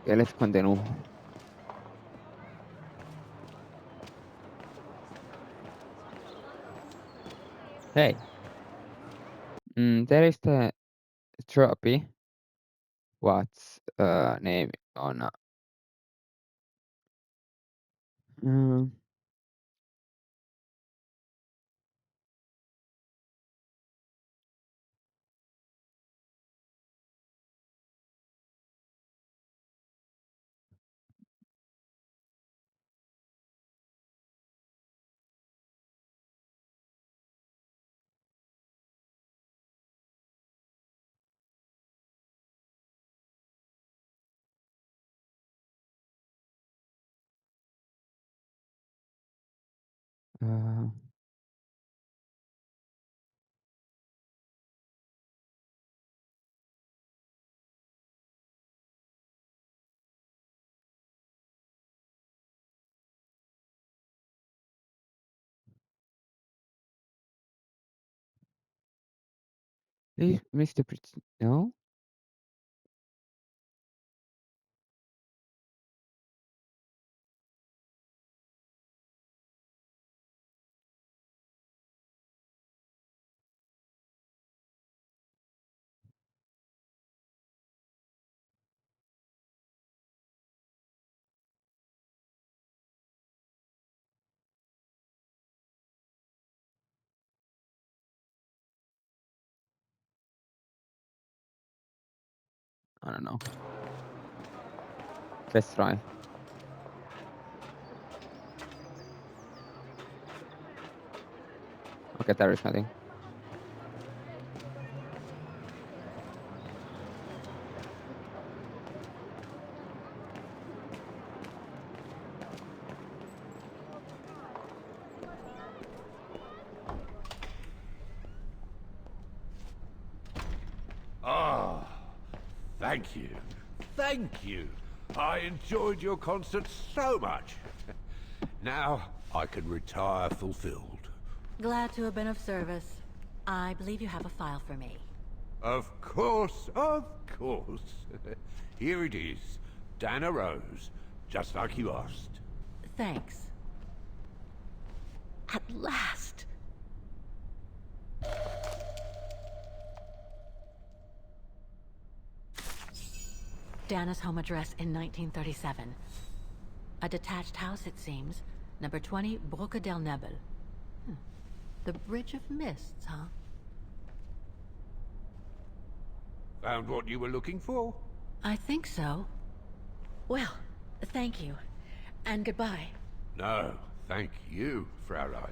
Ok, let's continue. Hey, there is the trophy. What's name on? Um, uh, Please, Mr. No? I don't know. Let's try. Okay, there is nothing. Ah, thank you. Thank you. I enjoyed your concert so much. Now I can retire fulfilled. Glad to have been of service. I believe you have a file for me. Of course, of course. Here it is. Dana Rose, just like you asked. Thanks. At last! Dana's home address in 1937. A detached house, it seems. Number 20, Brücke del Nebel. The Bridge of Mists, huh? Found what you were looking for? I think so. Well, thank you. And goodbye. No, thank you, Fraulein.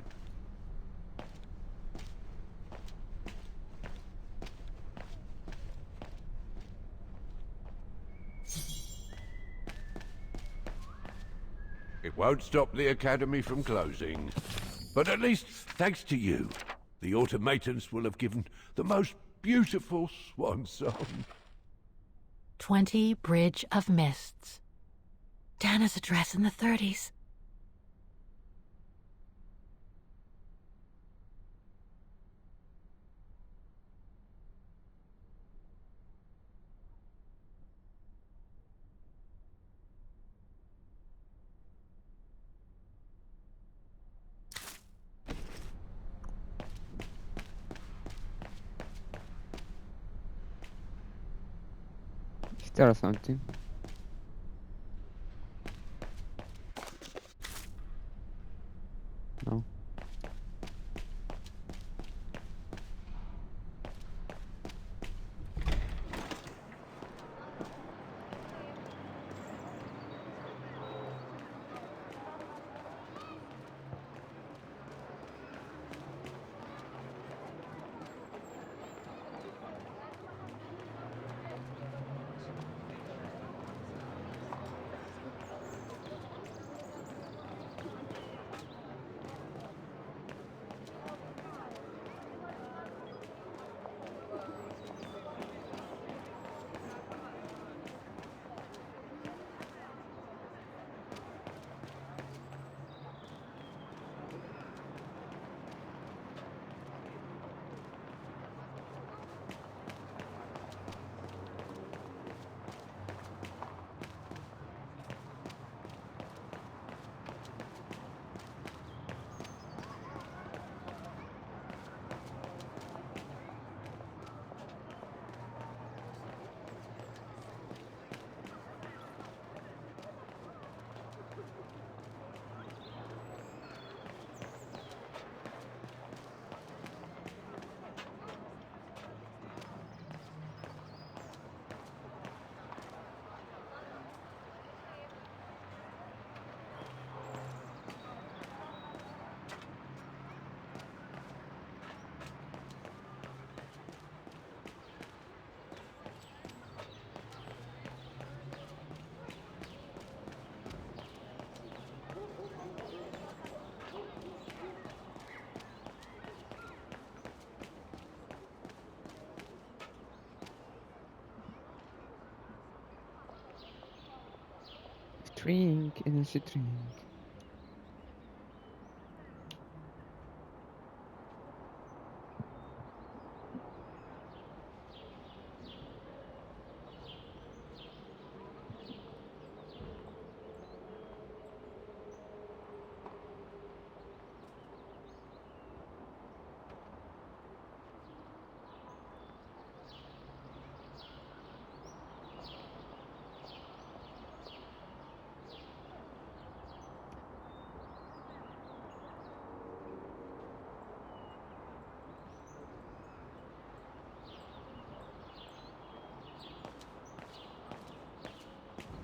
It won't stop the Academy from closing. But at least, thanks to you, the automatons will have given the most beautiful swan song. 20 Bridge of Mists. Dana's address in the 30s. Is there something? No. Drink, energy drink.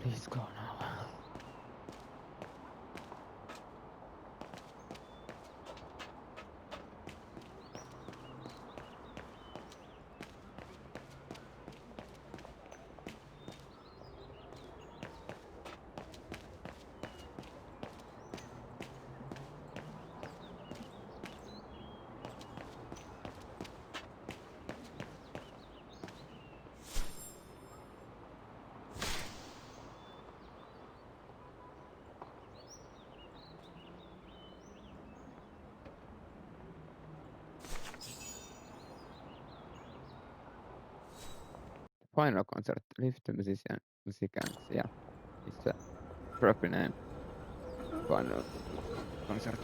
Please go now. Final concert, Lift the Musicians, yeah. It's a proper name. Final concert.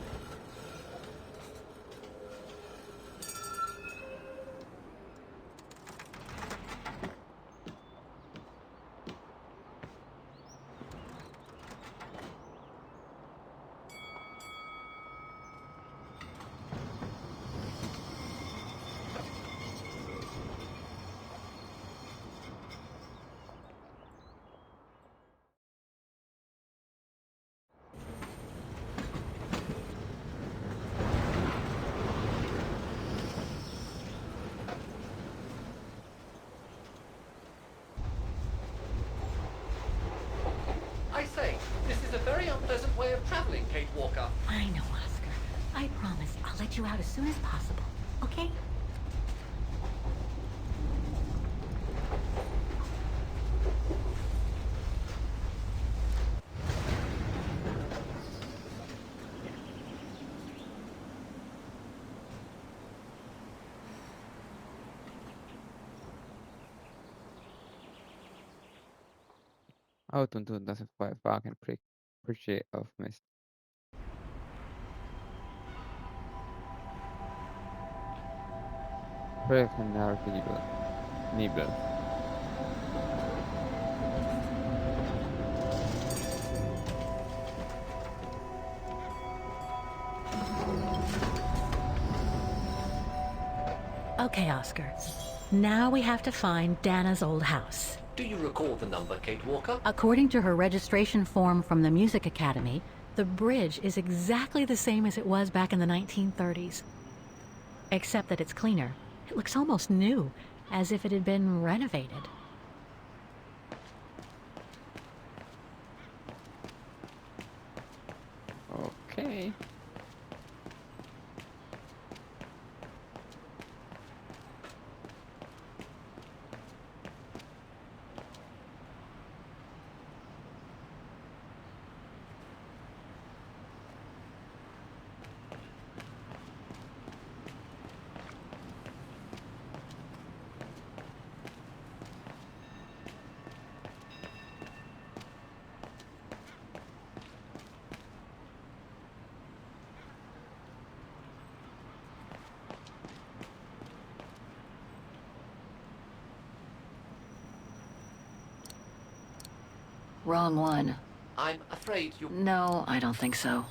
I say, this is a very unpleasant way of traveling, Kate Walker. I know, Oscar. I promise I'll let you out as soon as possible, okay? Auton 2005 Wagen Bridge of Mist. Bröken Nibel. Okay, Oscar. Now we have to find Dana's old house. Do you recall the number, Kate Walker? According to her registration form from the Music Academy, the bridge is exactly the same as it was back in the 1930s. Except that it's cleaner. It looks almost new, as if it had been renovated. Okay. Wrong one. I'm afraid you... No, I don't think so.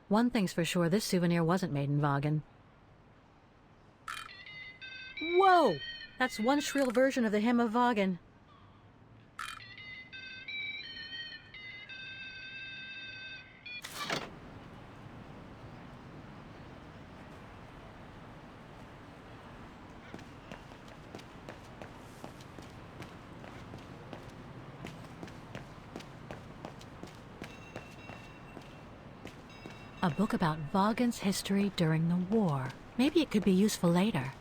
One thing's for sure, this souvenir wasn't made in Wagen. Whoa! That's one shrill version of the Hymn of Wagen. A book about Vaughan's history during the war. Maybe it could be useful later.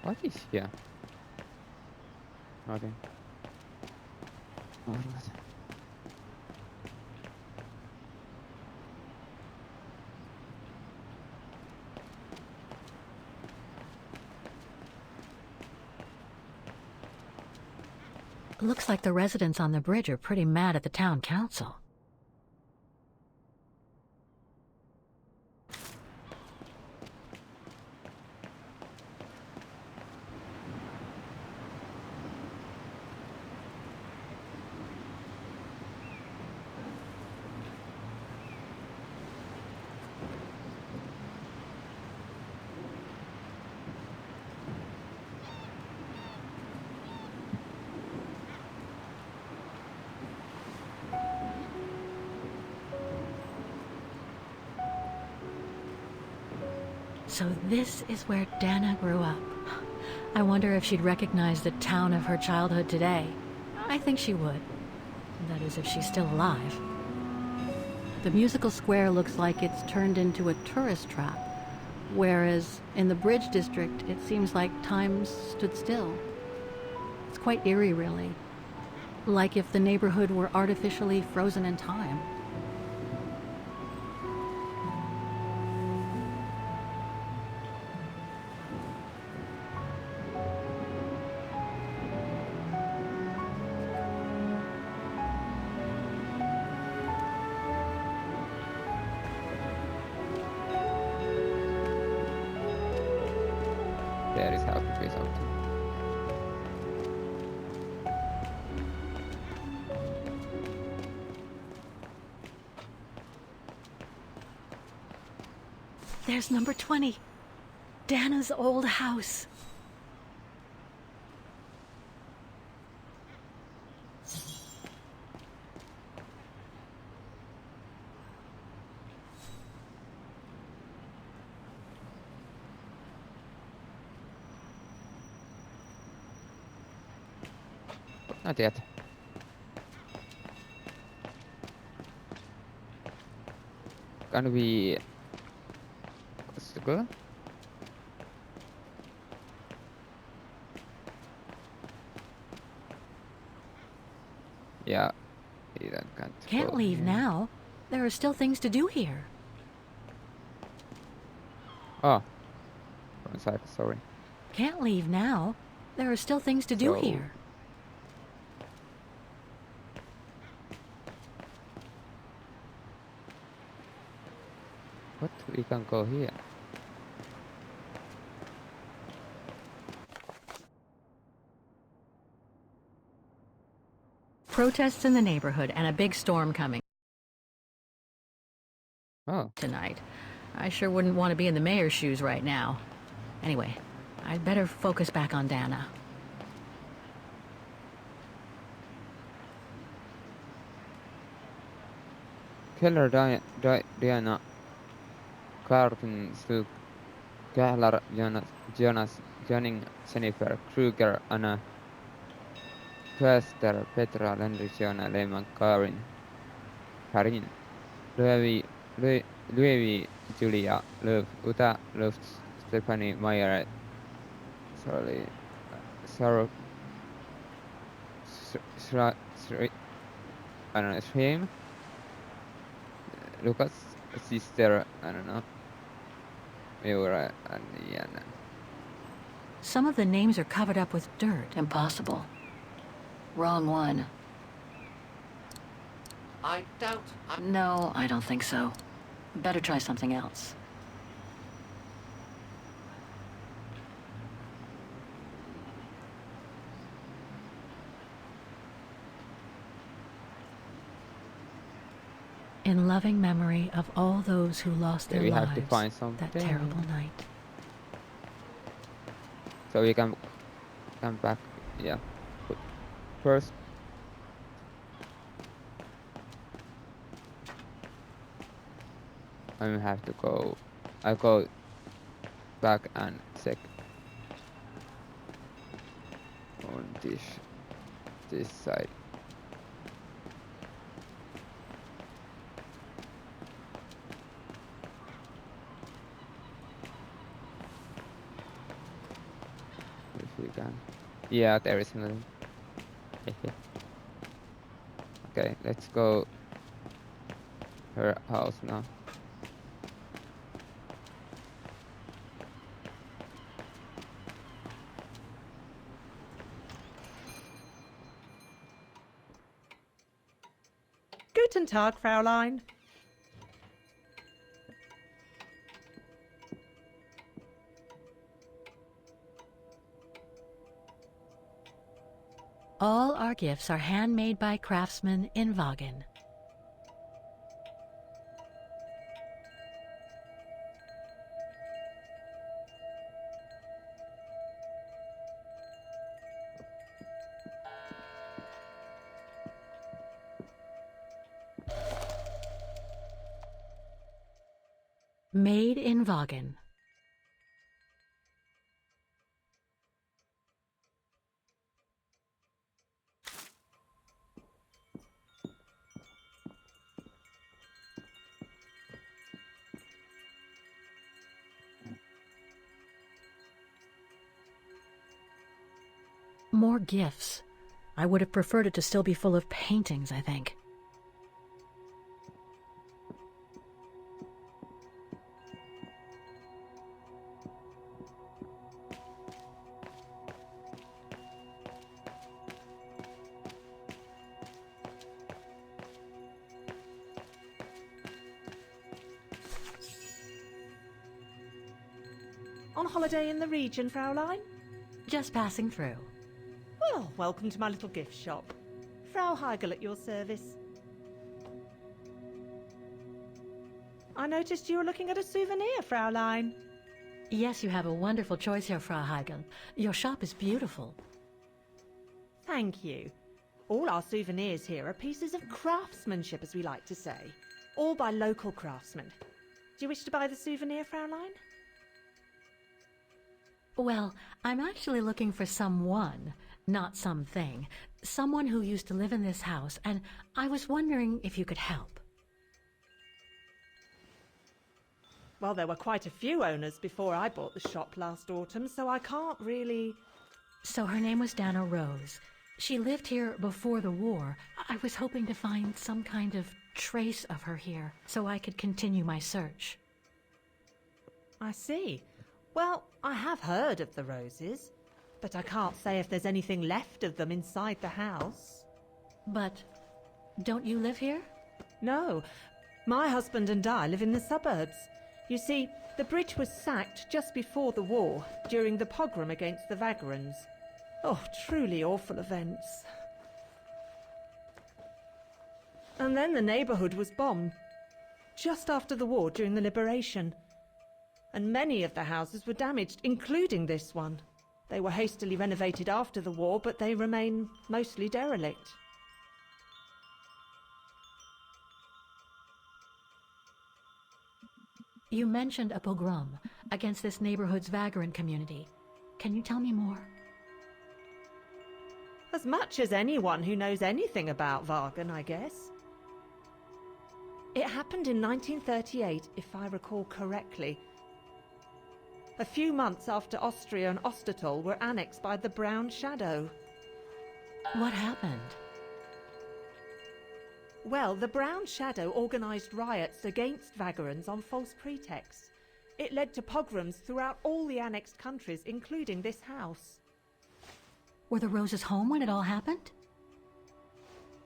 What is here? Nothing. Alright. Looks like the residents on the bridge are pretty mad at the town council. So this is where Dana grew up. I wonder if she'd recognize the town of her childhood today. I think she would. That is, if she's still alive. The musical square looks like it's turned into a tourist trap, whereas in the Bridge District, it seems like time stood still. It's quite eerie, really. Like if the neighborhood were artificially frozen in time. There is how to pay something. There's number 20. Dana's old house. Not yet. Can we go? Yeah, we can't Can't go leave here. now. There are still things to do here. Oh, wrong side. Sorry. Can't leave now. There are still things to do So- here. What? We can go here. Protests in the neighborhood and a big storm coming Oh, tonight. I sure wouldn't want to be in the mayor's shoes right now. Anyway, I'd better focus back on Dana. Keller Diana Carlton Stu Kehler Jonas Jönning Jennifer Kruger Anna Köster Petra Lenrisiona Lehman Karin Louis Julia Love Uta Love Stephanie Meyer sorry Sarah I don't know his name Lucas sister I don't know Miura and Ian. Some of the names are covered up with dirt. Impossible. Wrong one. I doubt No, I don't think so. Better try something else. In loving memory of all those who lost Okay, their we lives have to find that something. terrible night. So we can come back. Yeah. But first, I have to go. I go back and check on this side. If we can. Yeah, there is nothing. Okay, let's go her house now. Guten Tag, Fräulein. All our gifts are handmade by craftsmen in Vagen. Made in Vagen. More gifts. I would have preferred it to still be full of paintings, I think. On holiday in the region, Fräulein? Just passing through. Well, welcome to my little gift shop. Frau Heigl at your service. I noticed you were looking at a souvenir, Fräulein. Yes, you have a wonderful choice here, Frau Heigl. Your shop is beautiful. Thank you. All our souvenirs here are pieces of craftsmanship, as we like to say. All by local craftsmen. Do you wish to buy the souvenir, Fräulein? Well, I'm actually looking for someone, not something. Someone who used to live in this house, and I was wondering if you could help. Well, there were quite a few owners before I bought the shop last autumn, so I can't really... So her name was Dana Rose. She lived here before the war. I was hoping to find some kind of trace of her here, so I could continue my search. I see. Well, I have heard of the Roses, but I can't say if there's anything left of them inside the house. But don't you live here? No, my husband and I live in the suburbs. You see, the bridge was sacked just before the war, during the pogrom against the Vagrants. Oh, truly awful events. And then the neighbourhood was bombed, just after the war during the liberation. And many of the houses were damaged, including this one. They were hastily renovated after the war, but they remain mostly derelict. You mentioned a pogrom against this neighborhood's vagrant community. Can you tell me more? As much as anyone who knows anything about Vagen, I guess. It happened in 1938, if I recall correctly. A few months after Austria and Ostertal were annexed by the Brown Shadow. What happened? Well, the Brown Shadow organised riots against Vagrants on false pretexts. It led to pogroms throughout all the annexed countries, including this house. Were the Roses home when it all happened?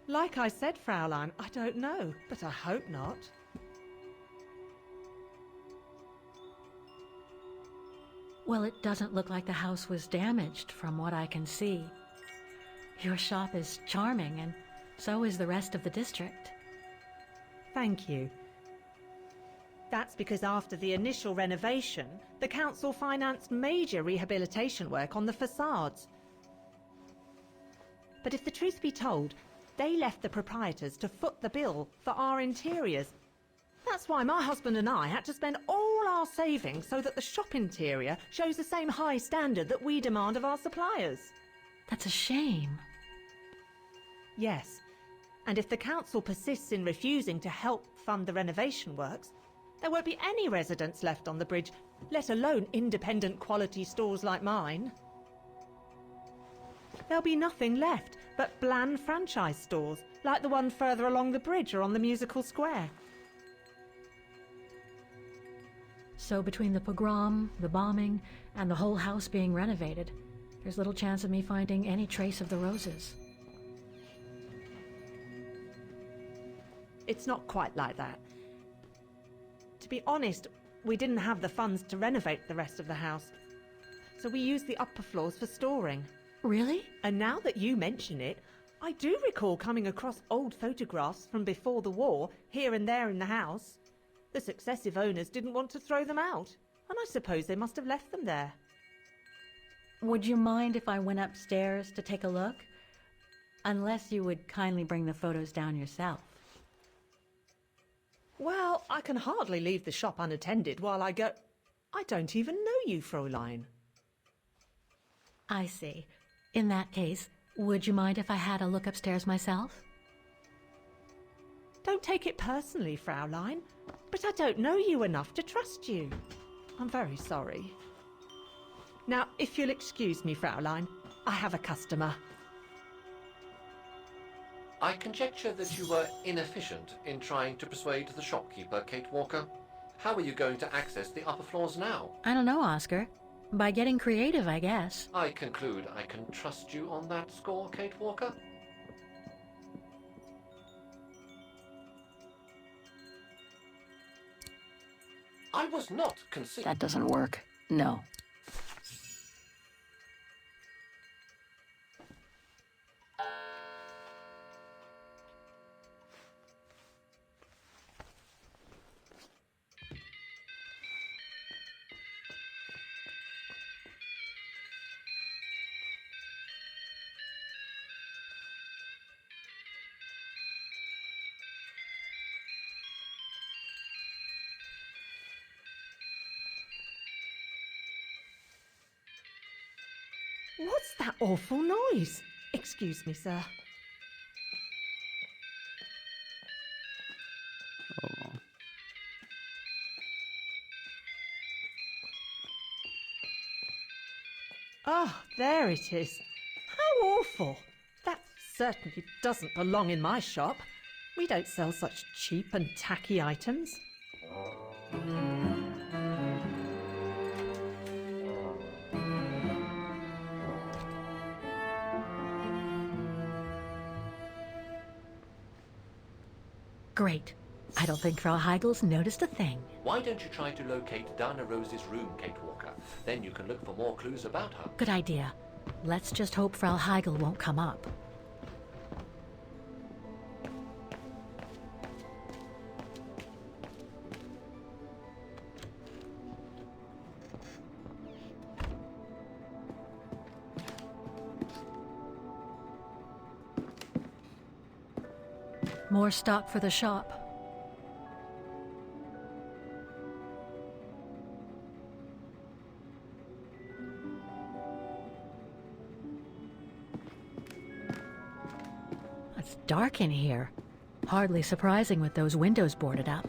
Like I said, Fraulein, I don't know, but I hope not. Well, it doesn't look like the house was damaged from what I can see. Your shop is charming, and so is the rest of the district. Thank you. That's because after the initial renovation, the council financed major rehabilitation work on the facades. But if the truth be told, they left the proprietors to foot the bill for our interiors. That's why my husband and I had to spend all our savings so that the shop interior shows the same high standard that we demand of our suppliers. That's a shame. Yes, and if the council persists in refusing to help fund the renovation works, there won't be any residents left on the bridge, let alone independent quality stores like mine. There'll be nothing left but bland franchise stores, like the one further along the bridge or on the musical square. So between the pogrom, the bombing, and the whole house being renovated, there's little chance of me finding any trace of the roses. It's not quite like that. To be honest, we didn't have the funds to renovate the rest of the house, so we used the upper floors for storing. Really? And now that you mention it, I do recall coming across old photographs from before the war, here and there in the house. The successive owners didn't want to throw them out, and I suppose they must have left them there. Would you mind if I went upstairs to take a look? Unless you would kindly bring the photos down yourself. Well, I can hardly leave the shop unattended while I go... I don't even know you, Fräulein. I see. In that case, would you mind if I had a look upstairs myself? Don't take it personally, Fräulein, but I don't know you enough to trust you. I'm very sorry. Now, if you'll excuse me, Fräulein, I have a customer. I conjecture that you were inefficient in trying to persuade the shopkeeper, Kate Walker. How are you going to access the upper floors now? I don't know, Oscar. By getting creative, I guess. I conclude I can trust you on that score, Kate Walker? I was not conceived. That doesn't work. No. What's that awful noise? Excuse me, sir. Oh. Ah, there it is. How awful. That certainly doesn't belong in my shop. We don't sell such cheap and tacky items. Great. I don't think Frau Heigel's noticed a thing. Why don't you try to locate Dana Rose's room, Kate Walker? Then you can look for more clues about her. Good idea. Let's just hope Frau Heigel won't come up. More stock for the shop. It's dark in here. Hardly surprising with those windows boarded up.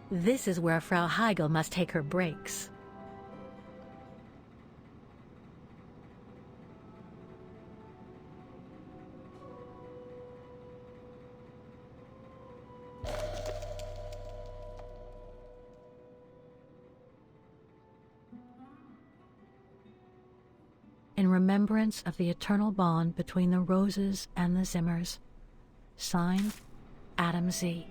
This is where Frau Heigel must take her breaks. In remembrance of the eternal bond between the Roses and the Zimmers. Signed, Adam Z.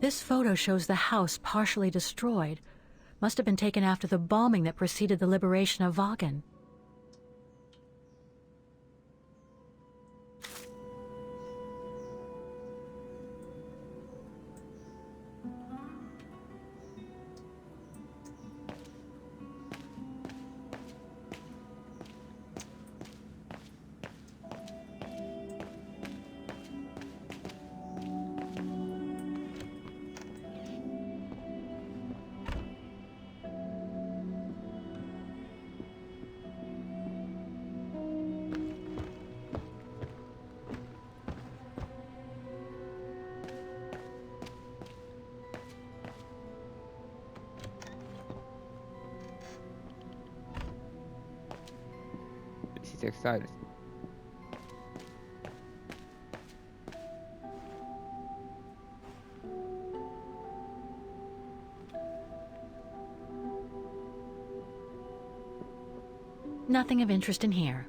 This photo shows the house partially destroyed. Must have been taken after the bombing that preceded the liberation of Vagan. She's excited. Nothing of interest in here.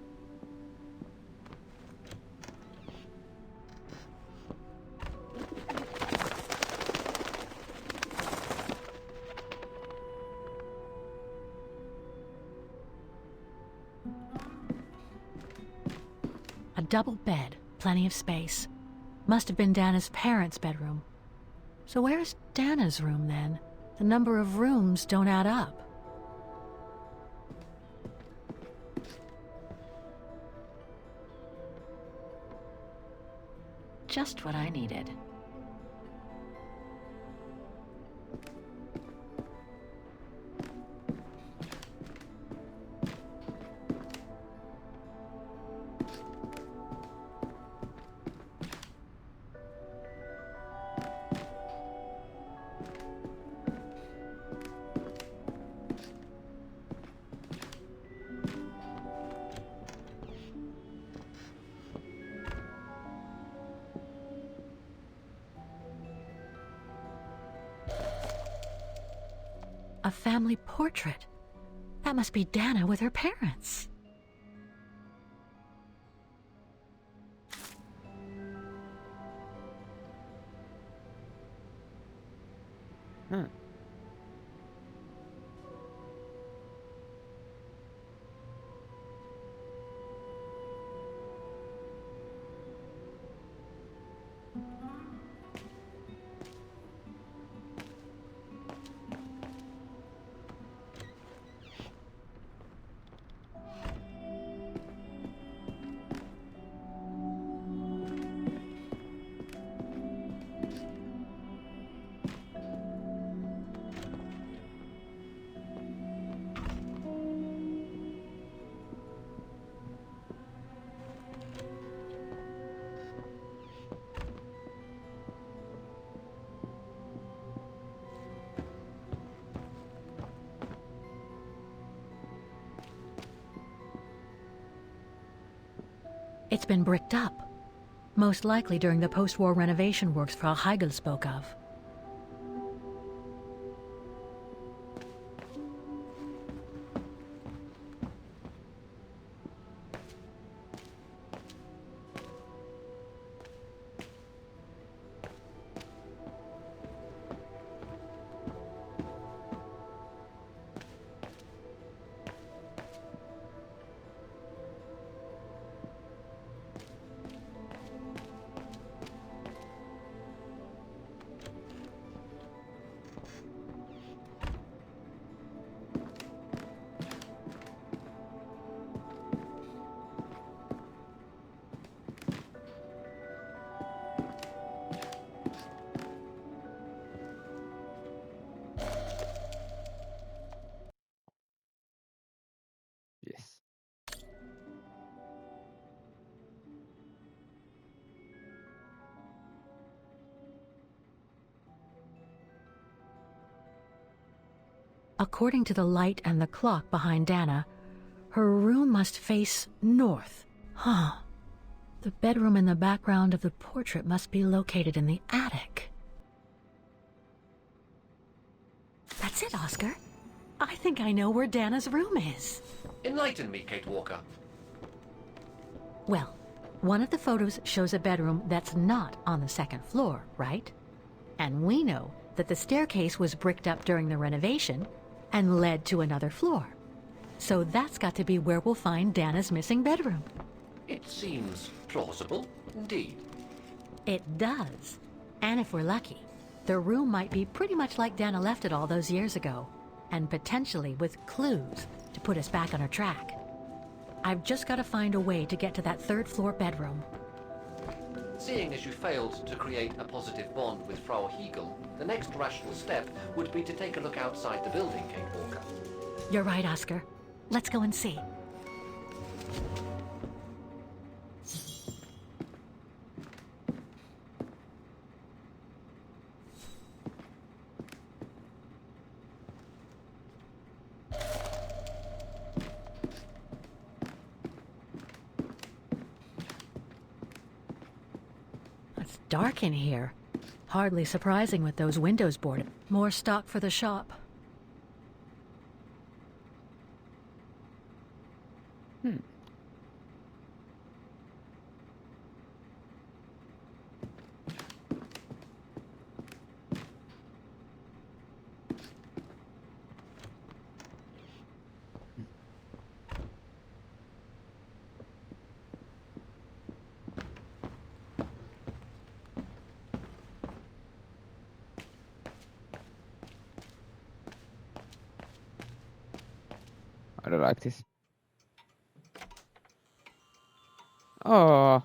A double bed, plenty of space. Must have been Dana's parents' bedroom. So where's Dana's room then? The number of rooms don't add up. Just what I needed. A family portrait. That must be Dana with her parents. Huh. It's been bricked up. Most likely during the post-war renovation works Frau Heigl spoke of. Yes. According to the light and the clock behind Dana, her room must face north. Huh. The bedroom in the background of the portrait must be located in the attic. That's it, Oscar. I think I know where Dana's room is. Enlighten me, Kate Walker. Well, one of the photos shows a bedroom that's not on the second floor, right? And we know that the staircase was bricked up during the renovation and led to another floor. So that's got to be where we'll find Dana's missing bedroom. It seems plausible, indeed. It does. And if we're lucky, the room might be pretty much like Dana left it all those years ago, and potentially with clues to put us back on her track. I've just got to find a way to get to that third floor bedroom. Seeing as you failed to create a positive bond with Frau Hegel, the next rational step would be to take a look outside the building, Kate Walker. You're right, Oscar. Let's go and see. It's dark in here. Hardly surprising with those windows boarded. More stock for the shop. I don't like this. Oh.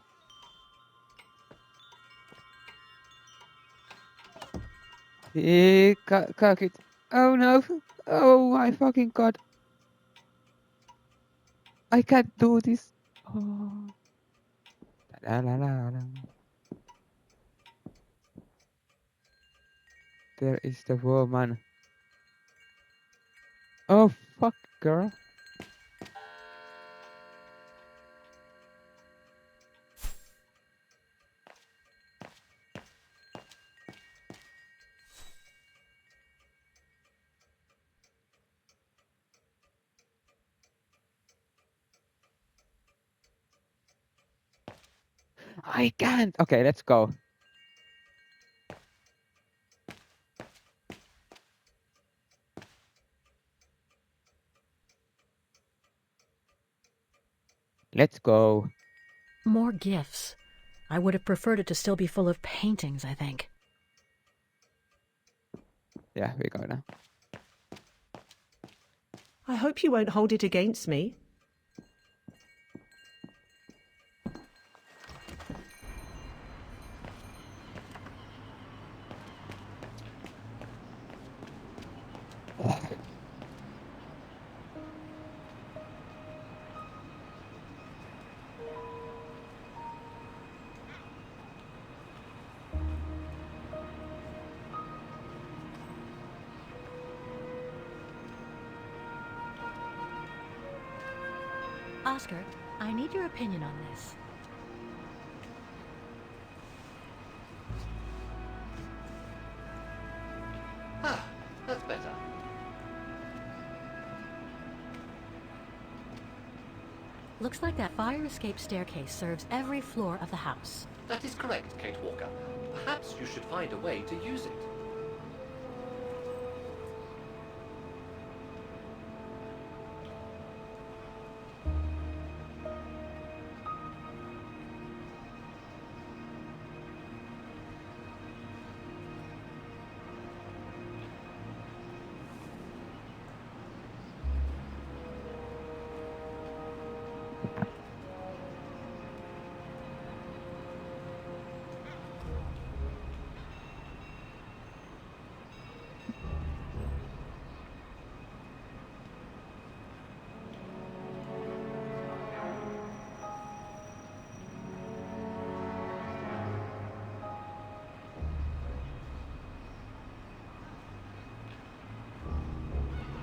Cock it. Oh no. Oh my fucking god. I can't do this. Oh. La la la la. There is the woman. Oh fuck, girl. I can't. Okay, let's go. Let's go. More gifts. I would have preferred it to still be full of paintings, I think. Yeah, we go now. I hope you won't hold it against me. Oscar, I need your opinion on this. Ah, that's better. Looks like that fire escape staircase serves every floor of the house. That is correct, Kate Walker. Perhaps you should find a way to use it.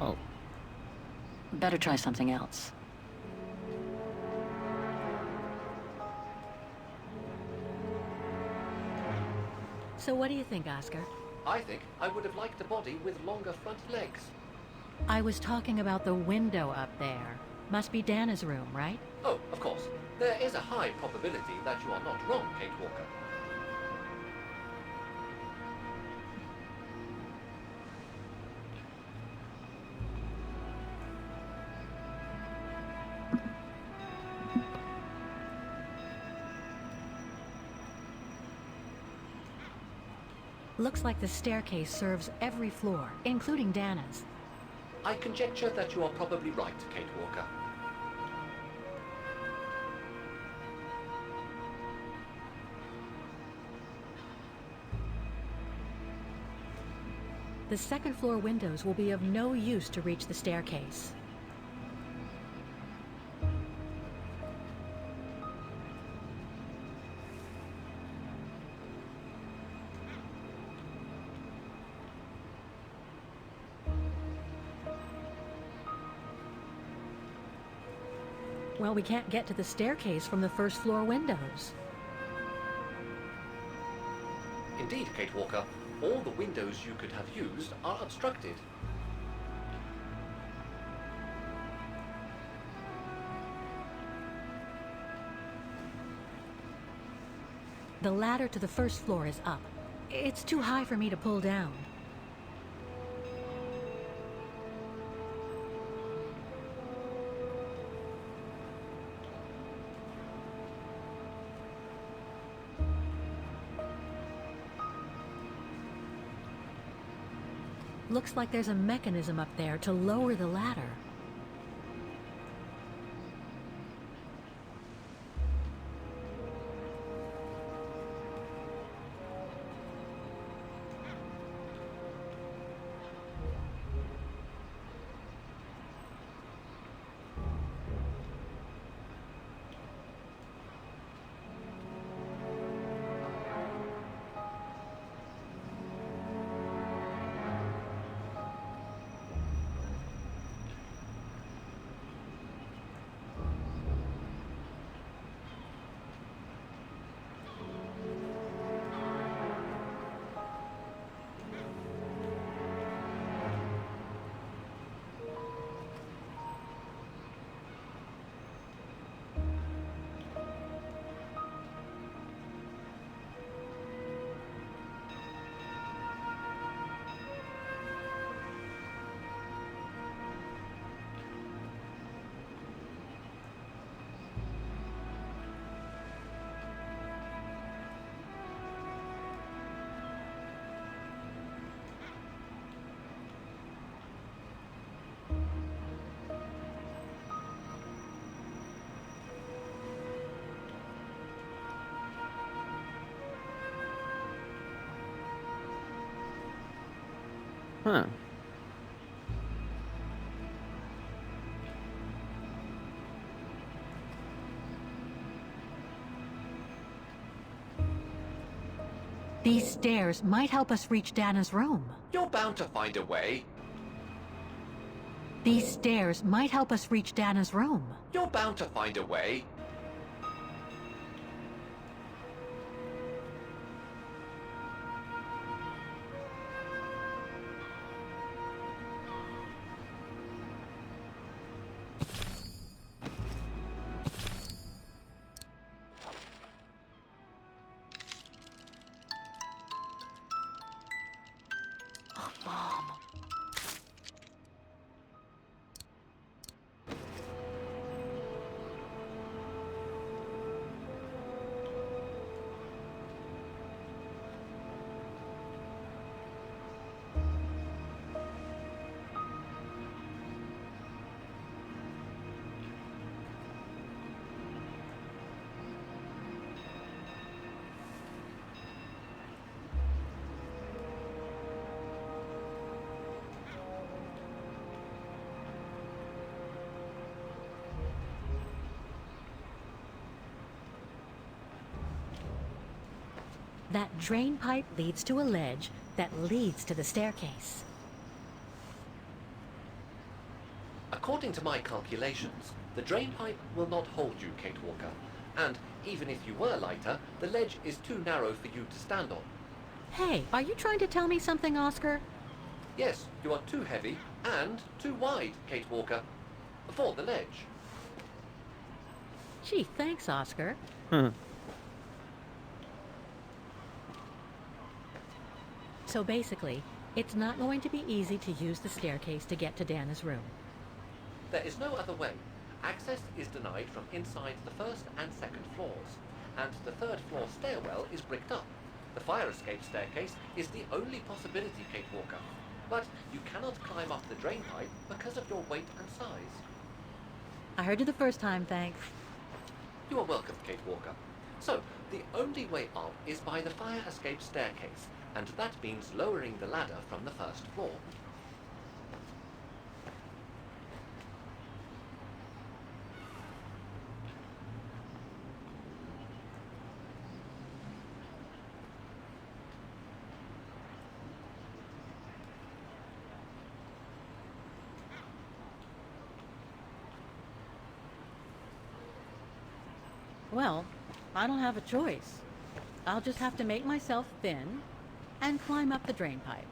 Oh. Better try something else. So what do you think, Oscar? I think I would have liked a body with longer front legs. I was talking about the window up there. Must be Dana's room, right? Oh, of course. There is a high probability that you are not wrong, Kate Walker. Looks like the staircase serves every floor, including Dana's. I conjecture that you are probably right, Kate Walker. The second floor windows will be of no use to reach the staircase. Well, we can't get to the staircase from the first floor windows. Indeed, Kate Walker. All the windows you could have used are obstructed. The ladder to the first floor is up. It's too high for me to pull down. Looks like there's a mechanism up there to lower the ladder. Huh. These stairs might help us reach Dana's room. You're bound to find a way. These stairs might help us reach Dana's room. You're bound to find a way. That drain pipe leads to a ledge that leads to the staircase. According to my calculations, the drain pipe will not hold you, Kate Walker. And even if you were lighter, the ledge is too narrow for you to stand on. Hey, are you trying to tell me something, Oscar? Yes, you are too heavy and too wide, Kate Walker, for the ledge. Gee, thanks, Oscar. So basically, it's not going to be easy to use the staircase to get to Dana's room. There is no other way. Access is denied from inside the first and second floors, and the third floor stairwell is bricked up. The fire escape staircase is the only possibility, Kate Walker. But you cannot climb up the drain pipe because of your weight and size. I heard you the first time, thanks. You are welcome, Kate Walker. So, the only way up is by the fire escape staircase, and that means lowering the ladder from the first floor. Well, I don't have a choice. I'll just have to make myself thin and climb up the drain pipe.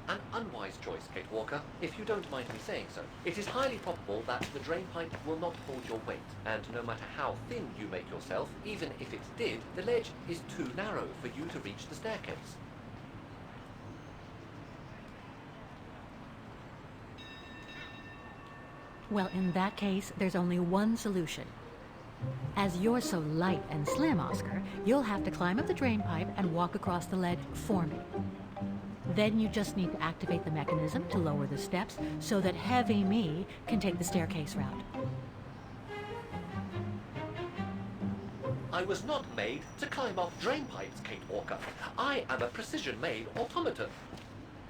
An unwise choice, Kate Walker, if you don't mind me saying so. It is highly probable that the drain pipe will not hold your weight, and no matter how thin you make yourself, even if it did, the ledge is too narrow for you to reach the staircase. Well, in that case, there's only one solution. As you're so light and slim, Oscar, you'll have to climb up the drain pipe and walk across the ledge for me. Then you just need to activate the mechanism to lower the steps so that heavy me can take the staircase route. I was not made to climb up drain pipes, Kate Walker. I am a precision-made automaton.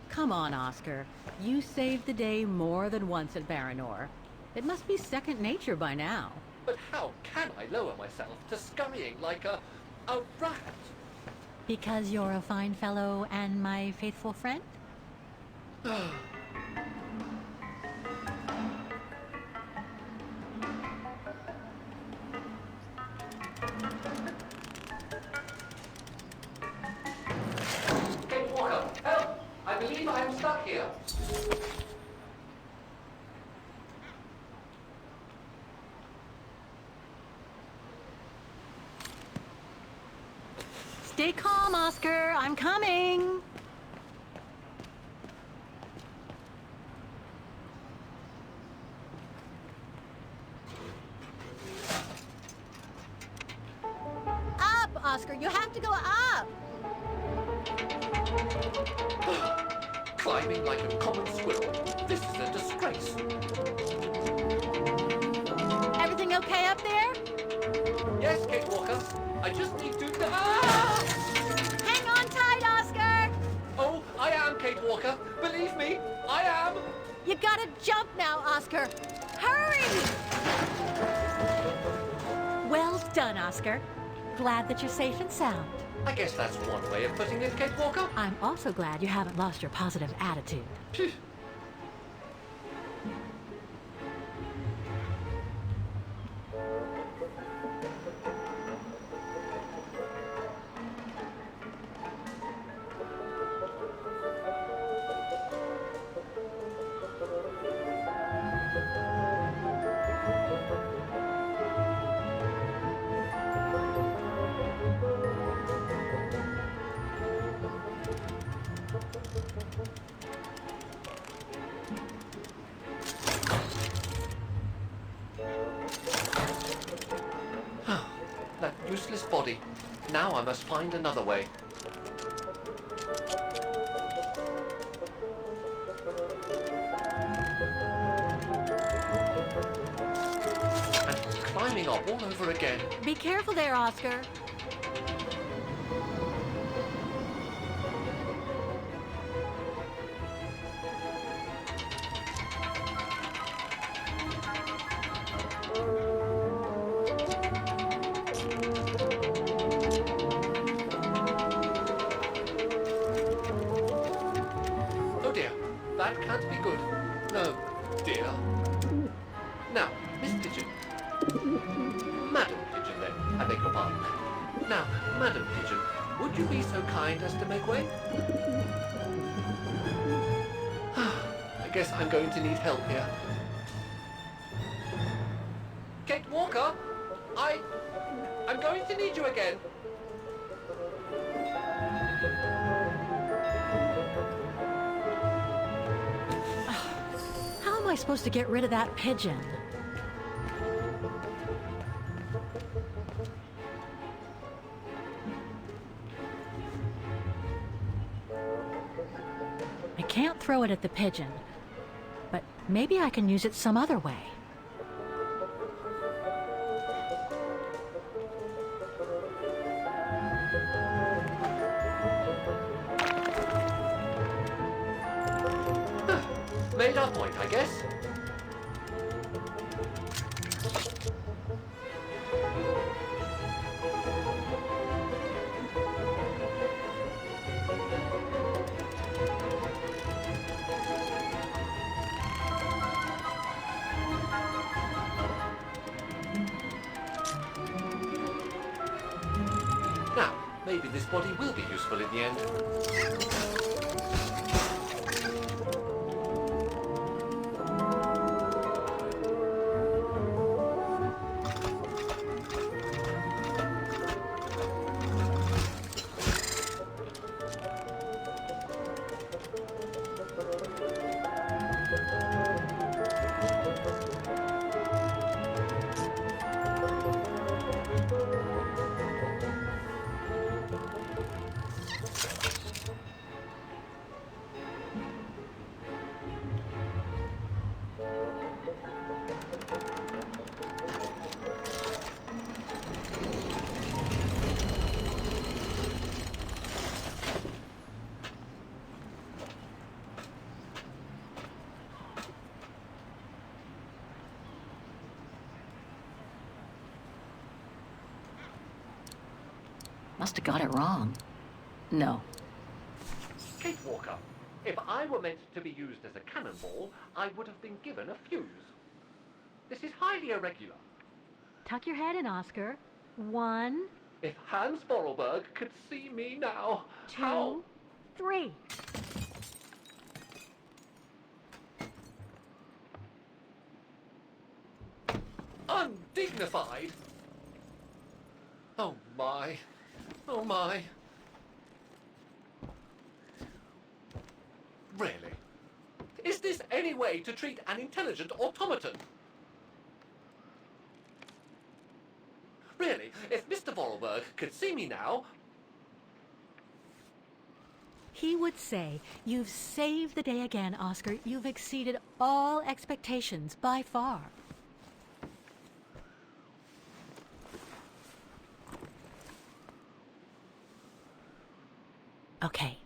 Come on, Oscar. You saved the day more than once at Baranor. It must be second nature by now. But how can I lower myself to scurrying like a rat? Because you're a fine fellow and my faithful friend? Kate Walker, help! I believe I am stuck here. Stay calm, Oscar. I'm coming. Up, Oscar. You have to go up. Climbing like a common squirrel. This is a disgrace. Everything okay up there? Yes, Kate Walker. I just need to... Hang on tight, Oscar. Oh, I am, Kate Walker. Believe me, I am. You gotta jump now, Oscar. Hurry! Well done, Oscar. Glad that you're safe and sound. I guess that's one way of putting it, Kate Walker. I'm also glad you haven't lost your positive attitude. Phew. That useless body. Now I must find another way. And climbing up all over again. Be careful there, Oscar. Oh dear, that can't be good. No, dear. Now, Miss Pigeon. Madam Pigeon, then. I beg your pardon. Now, Madam Pigeon, would you be so kind as to make way? I guess I'm going to need help here. Kate Walker, I'm going to need you again. How am I supposed to get rid of that pigeon? can't throw it at the pigeon, but maybe I can use it some other way. Made our point, I guess. Now, maybe this body will be useful in the end. Must have got it wrong. No. Kate Walker, if I were meant to be used as a cannonball, I would have been given a fuse. This is highly irregular. Tuck your head in, Oscar. 1, If Hans Vorarlberg could see me now, 2, how... 3. Undignified! Oh my. Oh my. Really? Is this any way to treat an intelligent automaton? Really, if Mr. Vorarlberg could see me now... He would say, "You've saved the day again, Oscar. You've exceeded all expectations by far." Okay,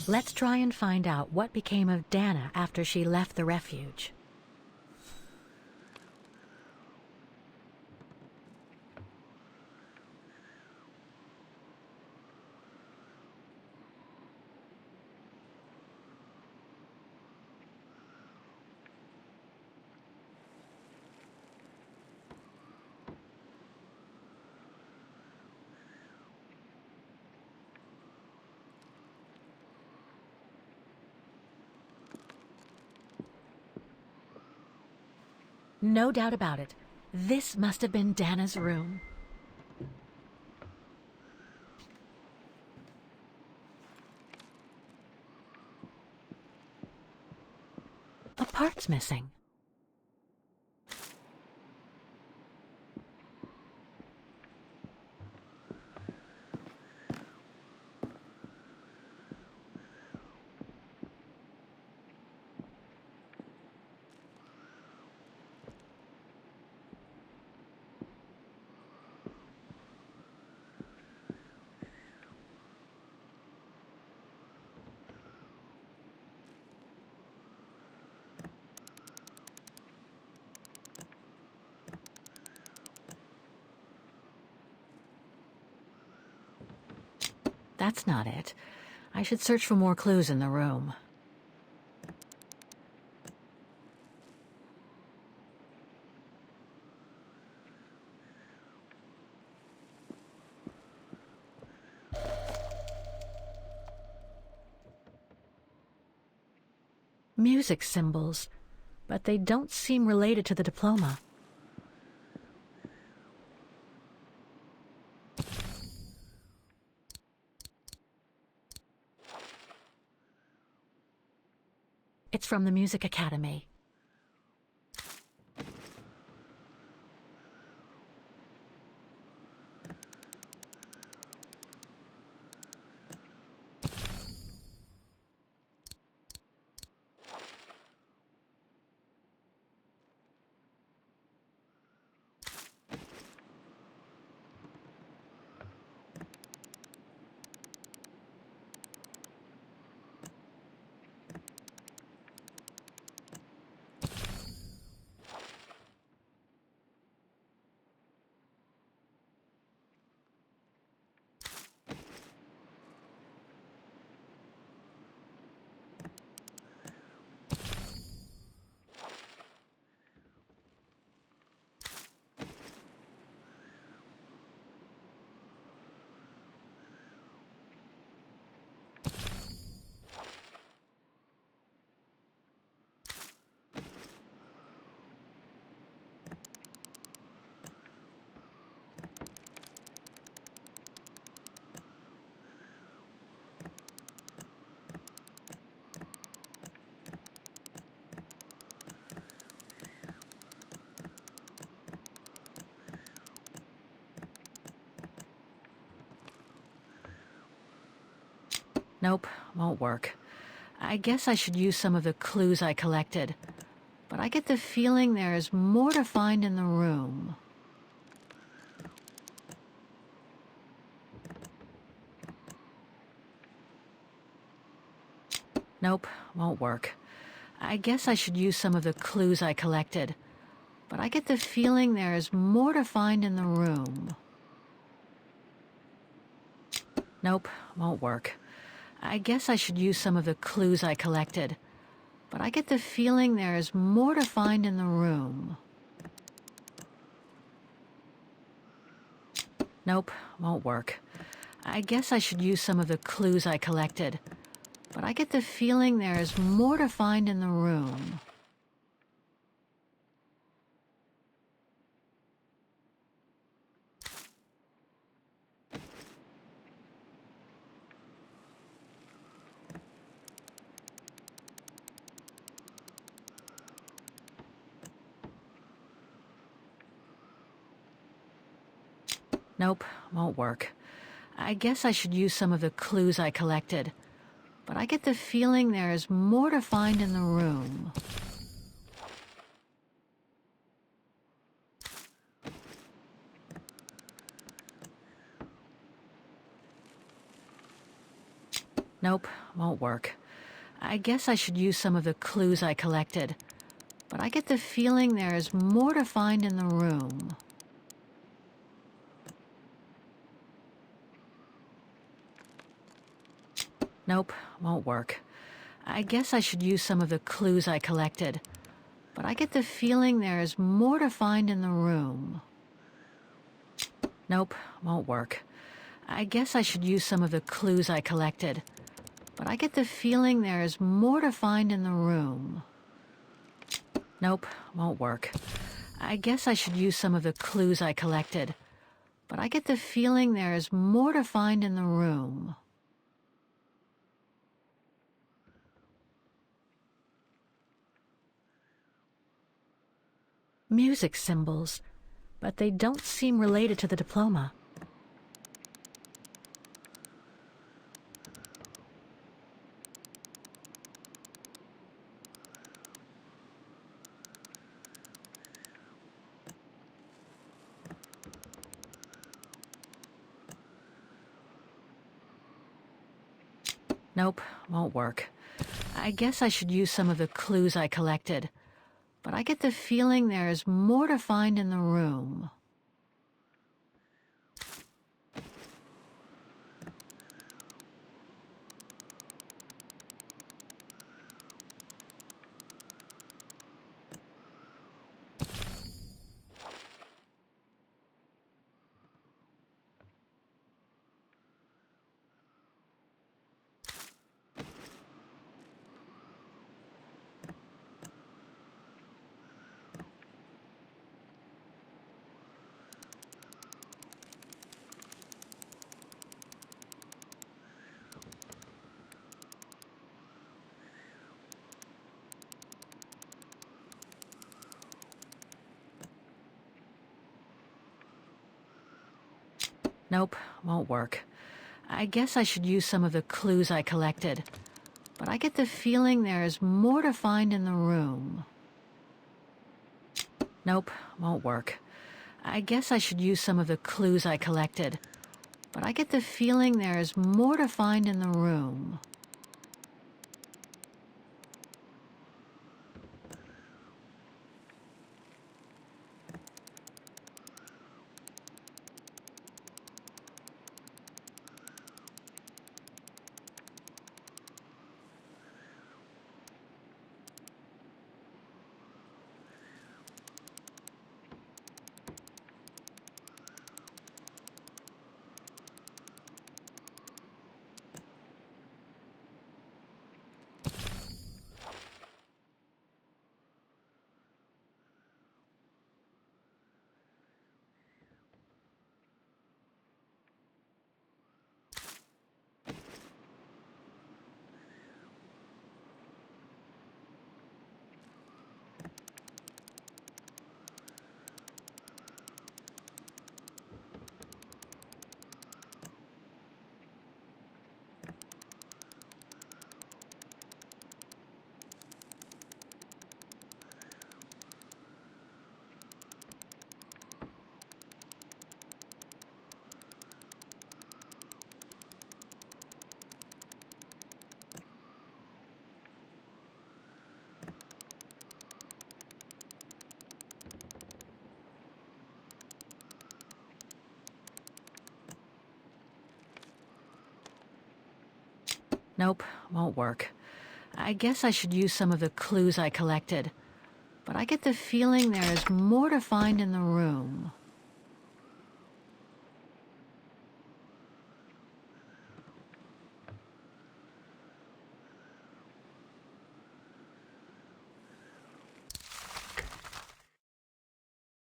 let's try and find out what became of Dana after she left the refuge. No doubt about it. This must have been Dana's room. A part's missing. That's not it. I should search for more clues in the room. Music symbols, but they don't seem related to the diploma. It's from the Music Academy. Nope, won't work. I guess I should use some of the clues I collected, but I get the feeling there is more to find in the room. Nope, won't work. I guess I should use some of the clues I collected, but I get the feeling there is more to find in the room. Nope, won't work. I guess I should use some of the clues I collected, but I get the feeling there is more to find in the room. Nope, won't work. I guess I should use some of the clues I collected, but I get the feeling there is more to find in the room. Nope, won't work. I guess I should use some of the clues I collected, but I get the feeling there is more to find in the room. Nope, won't work. I guess I should use some of the clues I collected, but I get the feeling there is more to find in the room. Nope, won't work. I guess I should use some of the clues I collected, but I get the feeling there is more to find in the room. Nope, won't work. I guess I should use some of the clues I collected, but I get the feeling there is more to find in the room. Nope, won't work. I guess I should use some of the clues I collected, but I get the feeling there is more to find in the room. Music symbols, but they don't seem related to the diploma. Nope, won't work. I guess I should use some of the clues I collected, but I get the feeling there is more to find in the room. Nope, won't work. I guess I should use some of the clues I collected, but I get the feeling there is more to find in the room. Nope, won't work. I guess I should use some of the clues I collected, but I get the feeling there is more to find in the room. Nope, won't work. I guess I should use some of the clues I collected. But I get the feeling there is more to find in the room.